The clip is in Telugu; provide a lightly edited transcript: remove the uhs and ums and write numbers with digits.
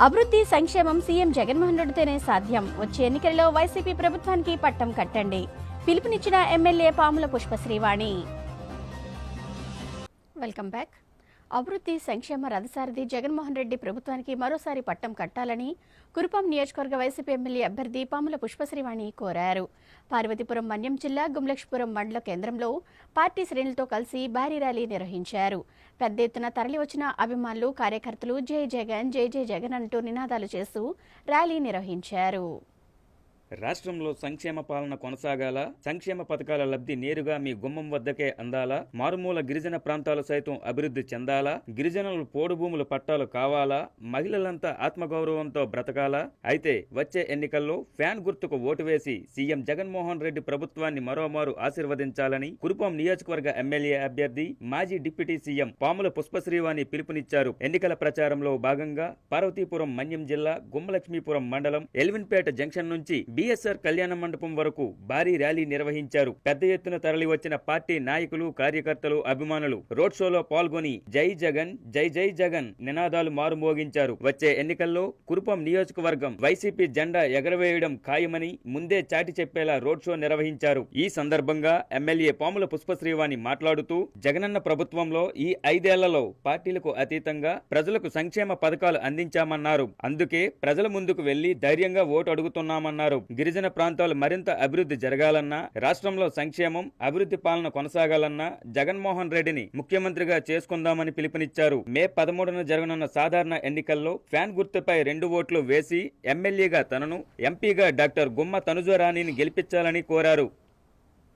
అభివృద్ధి సంక్షేమం సీఎం జగన్మోహన్ రెడ్డితోనే సాధ్యం. వచ్చే ఎన్నికల్లో వైసీపీ ప్రభుత్వానికి పట్టం కట్టండి. పిలుపునిచ్చిన MLA Pamula Pushpasreevani. Welcome back. అభివృద్ధి సంక్షేమ రథసారథి జగన్మోహన్ రెడ్డి ప్రభుత్వానికి మరోసారి పట్టం కట్టాలని కురుపాం నియోజకవర్గ వైసీపీ ఎమ్మెల్యే అభ్యర్థి పాముల పుష్పశ్రీవాణి కోరారు. పార్వతీపురం మన్యం జిల్లా గుమ్లక్ష్పురం మండల కేంద్రంలో పార్టీ శ్రేణులతో కలిసి భారీ ర్యాలీ నిర్వహించారు. పెద్ద ఎత్తున తరలివచ్చిన అభిమానులు, కార్యకర్తలు జై జగన్ జై జై జగన్ అంటూ నినాదాలు చేస్తూ ర్యాలీ నిర్వహించారు. రాష్ట్రంలో సంక్షేమ పాలన కొనసాగాల, సంక్షేమ పథకాల లబ్ధి నేరుగా మీ గుమ్మం వద్దకే అందాలా, మారుమూల గిరిజన ప్రాంతాలు సైతం అభివృద్ధి చెందాలా, గిరిజనులు పోడు భూముల పట్టాలు కావాలా, మహిళలంతా ఆత్మగౌరవంతో బ్రతకాలా? అయితే వచ్చే ఎన్నికల్లో ఫ్యాన్ గుర్తుకు ఓటు వేసి సీఎం జగన్మోహన్ రెడ్డి ప్రభుత్వాన్ని మరోమారు ఆశీర్వదించాలని కురుపాం నియోజకవర్గ ఎమ్మెల్యే అభ్యర్థి మాజీ డిప్యూటీ సీఎం పాముల పుష్పశ్రీవాణి పిలుపునిచ్చారు. ఎన్నికల ప్రచారంలో భాగంగా పార్వతీపురం మన్యం జిల్లా గుమ్మలక్ష్మీపురం మండలం ఎల్విన్పేట జంక్షన్ నుంచి బిఎస్ఆర్ కళ్యాణ మండపం వరకు భారీ ర్యాలీ నిర్వహించారు. పెద్ద ఎత్తున తరలి వచ్చిన పార్టీ నాయకులు, కార్యకర్తలు, అభిమానులు రోడ్ షోలో పాల్గొని జై జగన్ జై జై జగన్ నినాదాలు మారుమోగించారు. వచ్చే ఎన్నికల్లో కురుపాం నియోజకవర్గం వైసీపీ జెండా ఎగరవేయడం ఖాయమని ముందే చాటి చెప్పేలా రోడ్ షో నిర్వహించారు. ఈ సందర్భంగా ఎమ్మెల్యే పాముల పుష్పశ్రీవాణి మాట్లాడుతూ జగనన్న ప్రభుత్వంలో ఈ 5 ఏళ్లలో పార్టీలకు అతీతంగా ప్రజలకు సంక్షేమ పథకాలు అందించామన్నారు. అందుకే ప్రజల ముందుకు వెళ్లి ధైర్యంగా ఓటు అడుగుతున్నామన్నారు. గిరిజన ప్రాంతాలు మరింత అభివృద్ధి జరగాలన్నా, రాష్ట్రంలో సంక్షేమం, అభివృద్ధి పాలన కొనసాగాలన్నా జగన్మోహన్ రెడ్డిని ముఖ్యమంత్రిగా చేసుకుందామని పిలుపునిచ్చారు. మే 13న జరగనున్న సాధారణ ఎన్నికల్లో ఫ్యాన్ గుర్తుపై 2 ఓట్లు వేసి ఎమ్మెల్యేగా తనను, ఎంపీగా డాక్టర్ గుమ్మ తనుజరాణిని గెలిపించాలని కోరారు.